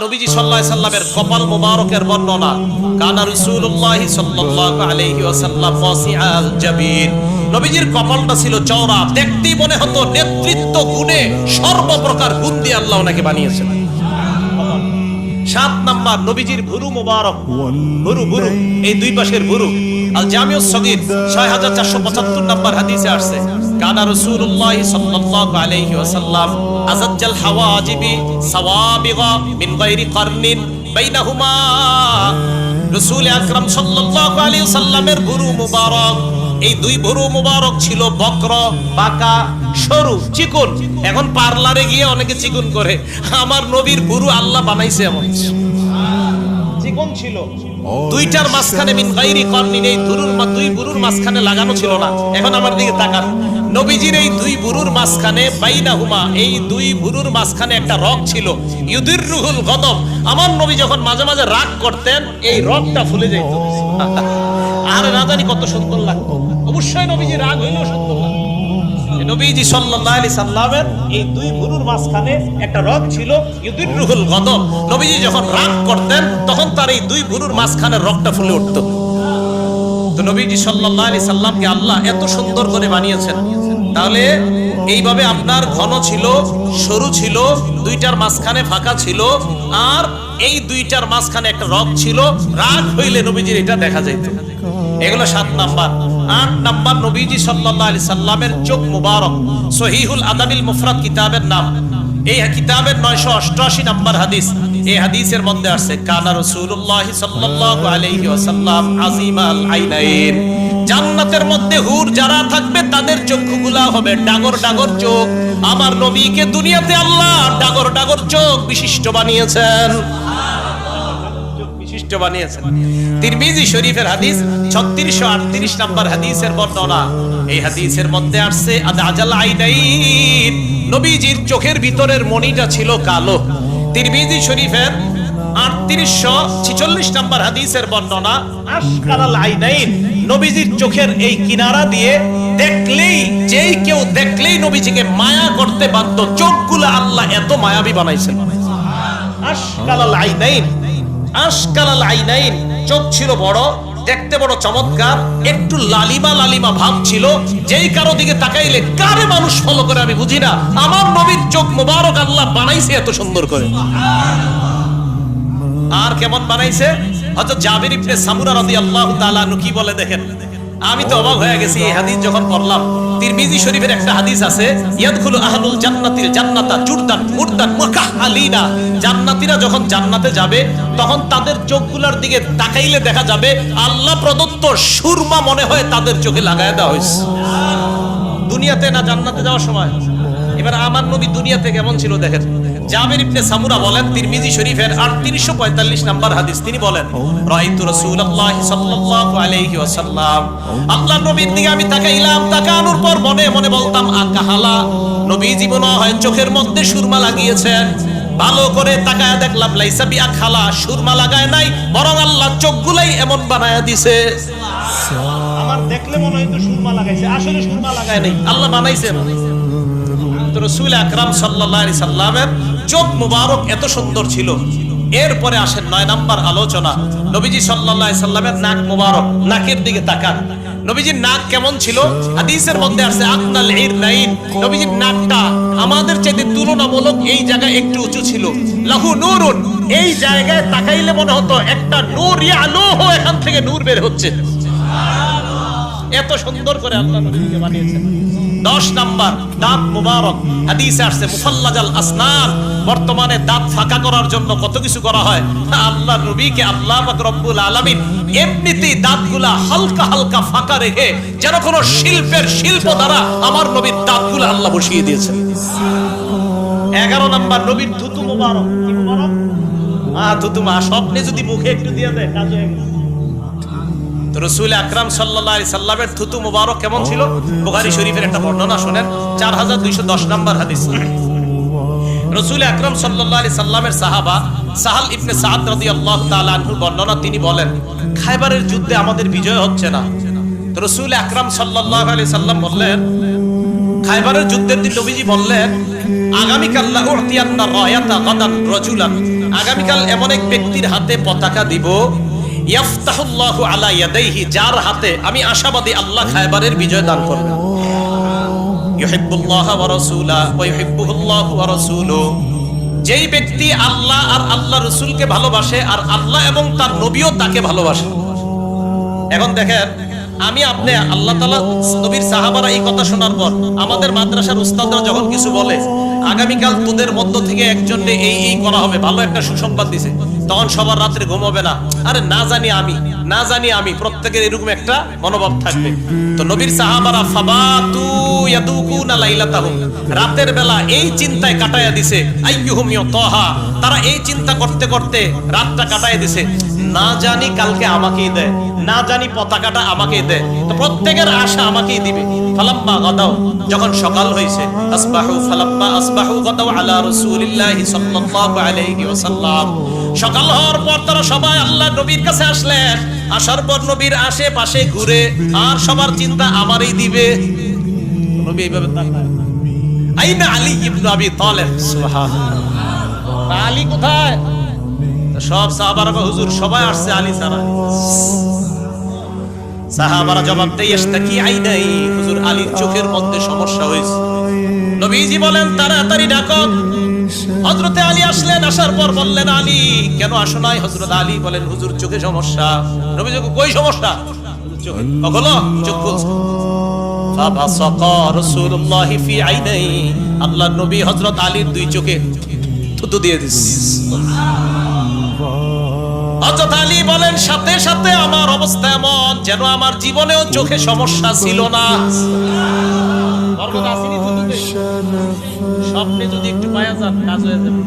নবীজি সাল্লাল্লাহু আলাইহি সাল্লামের কপাল মোবারকের বর্ণনা কানা রাসূলুল্লাহ সাল্লাল্লাহু আলাইহি ওয়াসাল্লাম ওয়াসিআল জাবিন। নবীজির কপালটা ছিল চওড়া, দেখতেই মনে হতো নেতৃত্ব গুণে সর্বপ্রকার গুণ দিয়ে আল্লাহ ওনাকে বানিয়েছেন। 7 নাম্বার নবীজির ভুরু মোবারক, ভুরু এই দুই পাশের ভুরু। আল জামিউস সগীর 6475 নাম্বার হাদিসে আসছে কানা রাসূলুল্লাহ সাল্লাল্লাহু আলাইহি ওয়াসাল্লাম আযাজ্জাল হাওয়াজিবি সাওয়াবিগা মিন গায়রি কারনিন বাইনাহুমা। রাসূল আকরাম সাল্লাল্লাহু আলাইহি ওয়াসাল্লামের ভুরু মোবারক, এই দুই ভুরু মোবারক ছিল বক্র, বাঁকা, সরু, চিকন। এখন পার্লারে গিয়ে অনেকে চিকন করে, আমার নবীর ভুরু আল্লাহ বানাইছে এমন চিকন ছিল। দুইটার মাঝখানে মিন গায়রি কারনিন, এই দুই ভুরুর মাঝখানে লাগানো ছিল না। এখন আমার দিকে তাকান, নবীজির এই দুই ভুরুর মাঝখানে বাইনাহুমা, এই দুই ভুরুর মাঝখানে একটা রগ ছিল ইউদিররুহুল গদব। আমার নবী যখন মাঝে মাঝে রাগ করতেন এই রগটা ফুলে যেত। আর না জানি কত সুন্দর লাগতো। অবশ্যই নবীজি রাগ হইলেও সুন্দর লাগতো। নবীজি সাল্লাল্লাহু আলাইহি সাল্লামের এই দুই ভুরুর মাঝখানে একটা রগ ছিল ইউদিররুহুল গদব। নবীজি যখন রাগ করতেন তখন তার এই দুই ভুরুর মাঝখানে রগটা ফুলে উঠতো। তো নবীজি সাল্লাল্লাহু আলাইহি সাল্লামকে আল্লাহ এত সুন্দর করে বানিয়েছেন। তাহলে এইভাবে আপনার ঘন ছিল, সরু ছিল, দুইটার মাঝখানে ফাঁকা ছিল, আর এই দুইটার মাঝখানে একটা রগ ছিল। রাগ হইলে নবীজির এটা দেখা যেত। এগুলো 7 নাম্বার। 8 নাম্বার নবীজি সাল্লাল্লাহু আলাইহি সাল্লামের চোখ মুবারক। সহিহুল আদাবিল মুফরাদ কিতাবের নাম। এই কিতাবের 988 নাম্বার হাদিস। এই হাদিসের মধ্যে আছে কানা রাসূলুল্লাহ সাল্লাল্লাহু আলাইহি ওয়াসাল্লাম আজিমাল আইনাইন। জান্নাতের মধ্যে হুর যারা থাকবে তাদের চক্ষুগুলা হবে ডাগর ডাগর চোখ। আমার নবীকে দুনিয়াতে আল্লাহ ডাগর ডাগর চোখ বিশিষ্ট বানিয়েছেন, বিশিষ্ট বানিয়েছেন। তিরমিজি শরীফের হাদিস 3638 নাম্বার হাদিসের বর্ণনা। এই হাদিসের মধ্যে আসছে আদাজাল আইনাইন, নবীজির চোখের ভিতরের মণিটা ছিল কালো। তিরমিজি শরীফের 3846 নাম্বার হাদিসের বর্ণনা আশকালাল আইনাইন, নবীজির চোখের এই কিনারা দিয়ে দেখলেই, যেই কেউ দেখলেই নবীজিকে মায়া করতে বাধ্য। চোখগুলো আল্লাহ এত মায়াবী বানাইছেন। আশকালাল আইনাইন, আশকালাল আইনাইন, চোখ ছিল বড়, দেখতে বড় চমৎকার, একটু লালিমা লালিমা ভাব ছিল। যেই কারো দিকে তাকাইলে কারে মানুষ ফলো করে আমি বুঝি না, আমার নবীর চোখ মোবারক আল্লাহ বানাইছে এত সুন্দর করে। আর কেমন বানাইছে? হযরত জাবির ইবনে সামুরা রাদিয়াল্লাহু তাআলা আনহু কি বলে দেখেন। আমি তো অবাক হয়ে গেছি এই হাদিস যখন পড়লাম। তিরমিজি শরীফের একটা হাদিস আছে ইয়াদখুলু আহলুল জান্নাতিল জান্নাতা জুরদান মুরদান মুকাহহালিনা। জান্নাতীরা যখন জান্নাতে যাবে তখন তাদের চোখগুলোর দিকে তাকাইলে দেখা যাবে আল্লাহ প্রদত্ত সুরমা মনে হয় তাদের চোখে লাগায় দেওয়া হয়েছে। দুনিয়াতে না জান্নাতে যাওয়ার সময়। এবার আমার নবী দুনিয়াতে কেমন ছিল দেখেন। জাবির ইবনে সামুরা বলেন, তিরমিজি শরীফের 3845 নাম্বার হাদিস, তিনি বলেন রাআইতু রাসূলুল্লাহ সাল্লাল্লাহু আলাইহি ওয়াসাল্লাম, আল্লাহর নবীর দিকে আমি তাকাইলাম, তাকানোর পর মনে মনে বলতাম আকাহালা, নবীজি মনে হয় চোখের মধ্যে সুরমা লাগিয়েছেন। ভালো করে তাকায় দেখলাম লাইসা বিআখালা, সুরমা লাগায় নাই, বরং আল্লাহ চোখগুলাই এমন বানায়া দিয়েছে। আমার দেখলে মনে হয় তো সুরমা লাগাইছে, আসলে সুরমা লাগায় নাই, আল্লাহ বানাইছে। রাসূল আকরাম সাল্লাল্লাহু আলাইহি সাল্লামের চোখ মুবারক এত সুন্দর ছিল। এরপরে আসেন 9 নাম্বার আলোচনা। নবীজি সাল্লাল্লাহু আলাইহি সাল্লামের নাক মুবারক, নাকের দিকে তাকান। নবীজির নাক কেমন ছিল? হাদিসের মধ্যে আছে আকনাল ইরনাইন, নবীজির নাকটা আমাদের চাইতে তুলনামূলক এই জায়গায় একটু উঁচু ছিল। লাহু নূরুন, এই জায়গায় তাকাইলে মনে হতো একটা নূর ইয়ালুহু, এখান থেকে নূর বের হচ্ছে। এত সুন্দর করে আল্লাহ নবীকে বানিয়েছেন। 10 নাম্বার দাঁত মুবারক। হাদিসে আসছে মুফাল্লাজাল আসনান, বর্তমানে দাঁত ফাঁকা করার জন্য কত কিছু করা হয়। আল্লাহ নবীকে আল্লাহ পাক রব্বুল আলামিন এমনিতেই দাঁতগুলা হালকা হালকা ফাঁকা রেখে যেন কোনো শিল্পের শিল্প দ্বারা আমার নবীর দাঁতগুলা আল্লাহ বসিয়ে দিয়েছেন। 11 নাম্বার নবীর থুতু মুবারক। কি মুবারক? থুতু মা স্বপ্নে যদি মুখে একটু দিয়ে দেয় কাজ হয়ে গেল। রাসূল আকরাম সাল্লাল্লাহু আলাইহি সাল্লামের থুতু মুবারক কেমন ছিল? বুখারী শরীফের একটা বর্ণনা শুনেন, 4210 নাম্বার হাদিস। রাসূল আকরাম সাল্লাল্লাহু আলাইহি সাল্লামের সাহাবা সাহাল ইবনে সাদ রাদিয়াল্লাহু তাআলা আনহু বর্ণনা, তিনি বলেন খায়বারের যুদ্ধে আমাদের বিজয় হচ্ছে না। তো রাসূল আকরাম সাল্লাল্লাহু আলাইহি সাল্লাম বললেন খায়বারের যুদ্ধের দিন নবীজি বললেন, আগামীকাল লা উতিয়ান্না রায়াতা গাদান রাজুলান, আগামীকাল এমন এক ব্যক্তির হাতে পতাকা দিব, ইয়াফতাহুল্লাহু আলা ইয়াদাইহি, যার হাতে আমি আশাবাদী আল্লাহ খায়বারের বিজয় দান করবেন। ইউহিব্বুল্লাহ ওয়া রাসূলা ওয়া ইউহিব্বুহুল্লাহু ওয়া রাসূলুহু, যেই ব্যক্তি আল্লাহ আর আল্লাহ রাসূলকে ভালোবাসে আর আল্লাহ এবং তার নবীও তাকে ভালোবাসে। এখন দেখেন, আমি আপনি আল্লাহ তাআলা নবীর সাহাবারা এই কথা শোনার পর আমাদের মাদ্রাসার উস্তাদরা যখন কিছু বলে, আগামীকাল তোদের মধ্য থেকে একজনকে এই করা হবে, ভালো একটা সুসংবাদ দিছে, তখন সবার রাত্রে ঘুমাবে না, আরে না জানি আমি প্রত্যেকের এরকম একটা মনোভাব থাকবে। তো নবীর সাহাবারা ফাবাতু ইয়াদুকুনা লাইলাতাহুম, রাতের বেলা এই চিন্তায় কাটায়া দিছে, আইয়ুহুম ইয়াতাহা, তারা এই চিন্তা করতে করতে রাতটা কাটায়া দিছে, না জানি কালকে আমাকেই দেয়, না জানি পতাকাটা আমাকেই দেয়, তো প্রত্যেকের আশা আমাকেই দিবে। ফালাম্মা গাদাও, যখন সকাল হইছে, ফালাম্মা আসবাহু গাদাও আলা রাসূলিল্লাহি সাল্লাল্লাহু আলাইহি ওয়াসাল্লাম, সকাল হওয়ার পর তারা সবাই আল্লাহ নবীর কাছে আসলেন। আসার পর নবীর আশেপাশে ঘুরে আর সবার চিন্তা আমারই দিবে। নবী এইভাবে তাকায়, আইনা আলী ইবনে আবি তালেব, সুবহানাল্লাহ, আলী কোথায়? সব সাহাবারা হুজুর সবাই আসছে, আলী ছাড়া। সাহাবারা জবাব দেয়, ইশতাকি আইনাই, হুজুর আলীর চোখের মধ্যে সমস্যা হয়েছে। নবীজি বলেন, তাড়াতাড়ি ডাকো। হযরতে আলী আসলেন, আসার পর বললেন, আলী কেন আসো নাই? হযরত আলী বলেন, হুজুর চোখে সমস্যা। নবীজি কই সমস্যা? চোখে। কখনো চোখ খুলছে। ফাবাসাকা রাসূলুল্লাহি ফি আইনাই, আল্লাহর নবী হযরত আলীর দুই চোখে থুতু দিয়ে দিছে। হযরত আলী বলেন, সাথে সাথে আমার অবস্থা এমন যেন আমার জীবনেও চোখে সমস্যা ছিল না। স্বপ্নে যদি একটু পায়া যান, কাজ হয়ে যাবে।